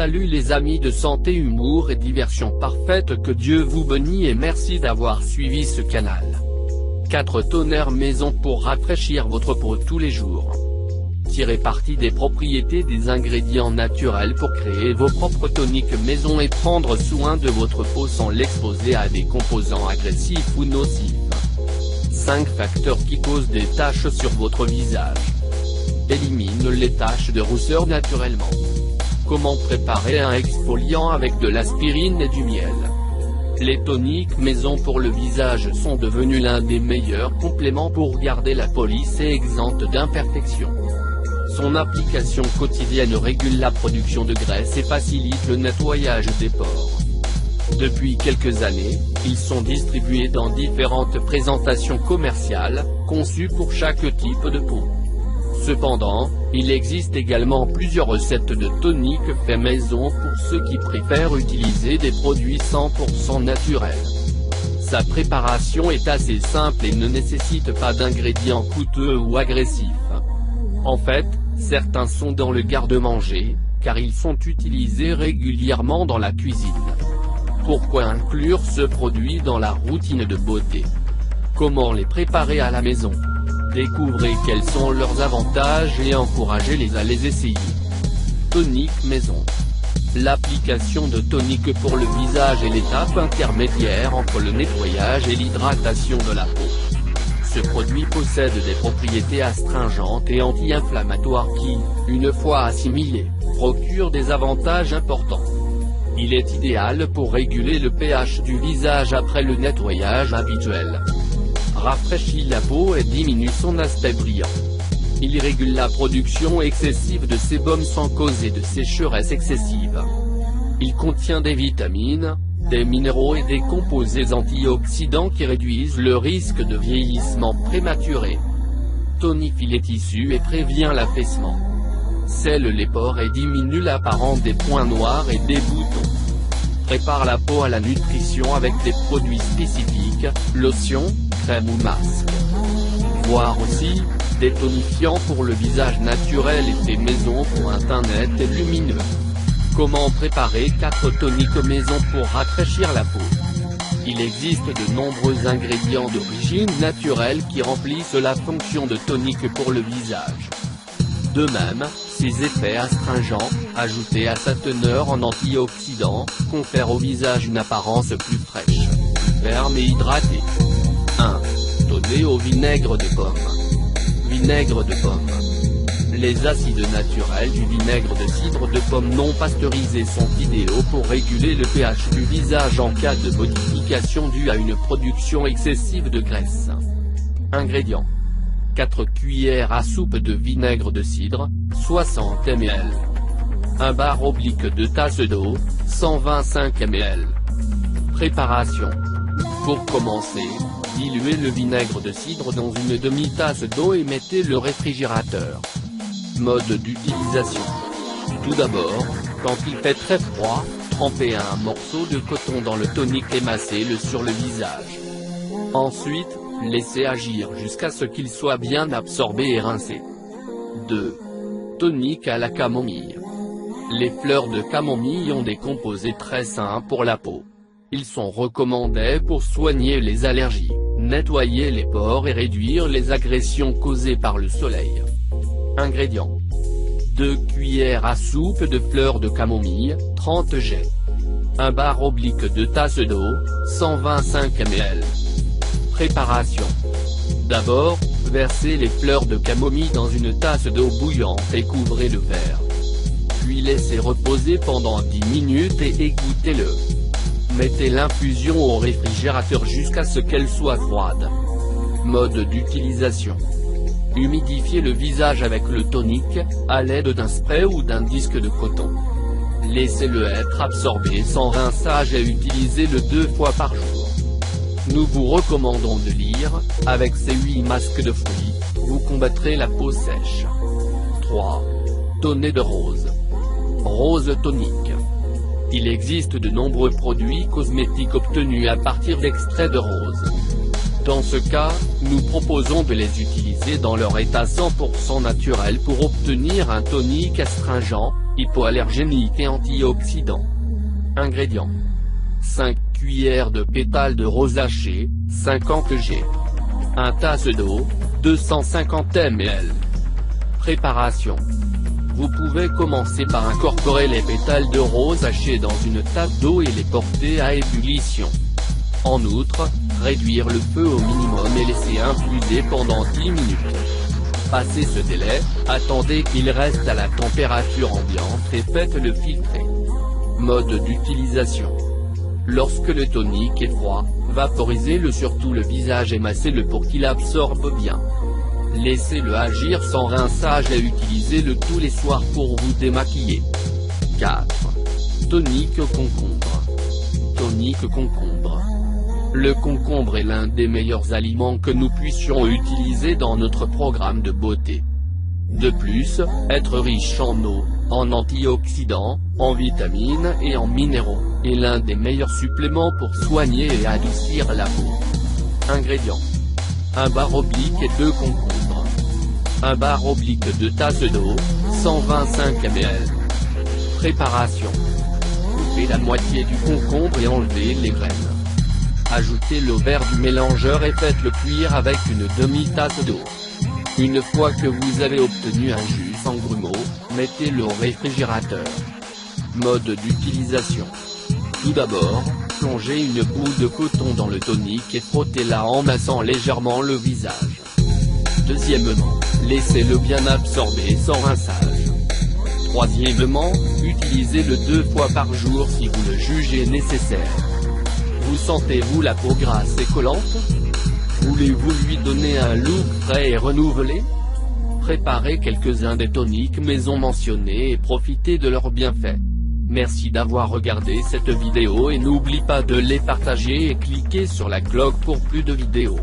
Salut les amis de santé, humour et diversion parfaite, que Dieu vous bénisse et merci d'avoir suivi ce canal. 4 tonnerres maison pour rafraîchir votre peau tous les jours. Tirez parti des propriétés des ingrédients naturels pour créer vos propres toniques maison et prendre soin de votre peau sans l'exposer à des composants agressifs ou nocifs. 5 facteurs qui causent des taches sur votre visage. Élimine les taches de rousseur naturellement. Comment préparer un exfoliant avec de l'aspirine et du miel? Les toniques maison pour le visage sont devenus l'un des meilleurs compléments pour garder la peau lisse et exempte d'imperfections. Son application quotidienne régule la production de graisse et facilite le nettoyage des pores. Depuis quelques années, ils sont distribués dans différentes présentations commerciales, conçues pour chaque type de peau. Cependant, il existe également plusieurs recettes de toniques fait maison pour ceux qui préfèrent utiliser des produits 100% naturels. Sa préparation est assez simple et ne nécessite pas d'ingrédients coûteux ou agressifs. En fait, certains sont dans le garde-manger, car ils sont utilisés régulièrement dans la cuisine. Pourquoi inclure ce produit dans la routine de beauté? Comment les préparer à la maison? Découvrez quels sont leurs avantages et encouragez-les à les essayer. Tonique maison. L'application de tonique pour le visage est l'étape intermédiaire entre le nettoyage et l'hydratation de la peau. Ce produit possède des propriétés astringentes et anti-inflammatoires qui, une fois assimilés, procurent des avantages importants. Il est idéal pour réguler le pH du visage après le nettoyage habituel. Rafraîchit la peau et diminue son aspect brillant. Il régule la production excessive de sébum sans causer de sécheresse excessive. Il contient des vitamines, des minéraux et des composés antioxydants qui réduisent le risque de vieillissement prématuré. Tonifie les tissus et prévient l'affaissement. Scelle les pores et diminue l'apparence des points noirs et des boutons. Prépare la peau à la nutrition avec des produits spécifiques, lotion, crème ou masque. Voir aussi, des tonifiants pour le visage naturel et fait maison pour un teint net et lumineux. Comment préparer 4 toniques maison pour rafraîchir la peau? Il existe de nombreux ingrédients d'origine naturelle qui remplissent la fonction de tonique pour le visage. De même, ses effets astringents, ajoutés à sa teneur en antioxydants, confèrent au visage une apparence plus fraîche, ferme et hydratée. 1. Tonner au vinaigre de pomme. Vinaigre de pomme. Les acides naturels du vinaigre de cidre de pomme non pasteurisé sont idéaux pour réguler le pH du visage en cas de modification due à une production excessive de graisse. Ingrédients. 4 cuillères à soupe de vinaigre de cidre, 60 ml. 1 bar oblique de tasse d'eau, 125 ml. Préparation. Pour commencer, diluez le vinaigre de cidre dans une demi-tasse d'eau et mettez le réfrigérateur. Mode d'utilisation. Tout d'abord, quand il fait très froid, trempez un morceau de coton dans le tonique et massez-le sur le visage. Ensuite, laissez agir jusqu'à ce qu'il soit bien absorbé et rincé. 2. Tonique à la camomille. Les fleurs de camomille ont des composés très sains pour la peau. Ils sont recommandés pour soigner les allergies, nettoyer les pores et réduire les agressions causées par le soleil. Ingrédients. 2 cuillères à soupe de fleurs de camomille, 30 g. 1 bar oblique de tasse d'eau, 125 ml. Préparation. D'abord, versez les fleurs de camomille dans une tasse d'eau bouillante et couvrez le verre. Puis laissez reposer pendant 10 minutes et égouttez-le. Mettez l'infusion au réfrigérateur jusqu'à ce qu'elle soit froide. Mode d'utilisation. Humidifiez le visage avec le tonique, à l'aide d'un spray ou d'un disque de coton. Laissez-le être absorbé sans rinçage et utilisez-le 2 fois par jour. Nous vous recommandons de lire, avec ces 8 masques de fruits, vous combattrez la peau sèche. 3. Tonner de rose. Rose tonique. Il existe de nombreux produits cosmétiques obtenus à partir d'extraits de rose. Dans ce cas, nous proposons de les utiliser dans leur état 100% naturel pour obtenir un tonique astringent, hypoallergénique et antioxydant. Ingrédients. 5 cuillères de pétales de rosacée, 50 g. 1 tasse d'eau, 250 ml. Préparation. Vous pouvez commencer par incorporer les pétales de rosacée dans une tasse d'eau et les porter à ébullition. En outre, réduire le feu au minimum et laisser infuser pendant 10 minutes. Passé ce délai, attendez qu'il reste à la température ambiante et faites-le filtrer. Mode d'utilisation. Lorsque le tonique est froid, vaporisez-le sur tout le visage et massez-le pour qu'il absorbe bien. Laissez-le agir sans rinçage et utilisez-le tous les soirs pour vous démaquiller. 4. Tonique concombre. Tonique concombre. Le concombre est l'un des meilleurs aliments que nous puissions utiliser dans notre programme de beauté. De plus, être riche en eau, en antioxydants, en vitamines et en minéraux, est l'un des meilleurs suppléments pour soigner et adoucir la peau. Ingrédients. 1 bar oblique et 2 concombres. 1 bar oblique 2 tasses d'eau, 125 ml. Préparation. Coupez la moitié du concombre et enlevez les graines. Ajoutez l'eau vers du mélangeur et faites-le cuire avec une demi-tasse d'eau. Une fois que vous avez obtenu un jus sans grumeaux, mettez-le au réfrigérateur. Mode d'utilisation. Tout d'abord, plongez une boule de coton dans le tonique et frottez-la en massant légèrement le visage. Deuxièmement, laissez-le bien absorber sans rinçage. Troisièmement, utilisez-le 2 fois par jour si vous le jugez nécessaire. Vous sentez-vous la peau grasse et collante? Voulez-vous lui donner un look frais et renouvelé? Préparez quelques-uns des toniques maison mentionnés et profitez de leurs bienfaits. Merci d'avoir regardé cette vidéo et n'oublie pas de les partager et cliquer sur la cloche pour plus de vidéos.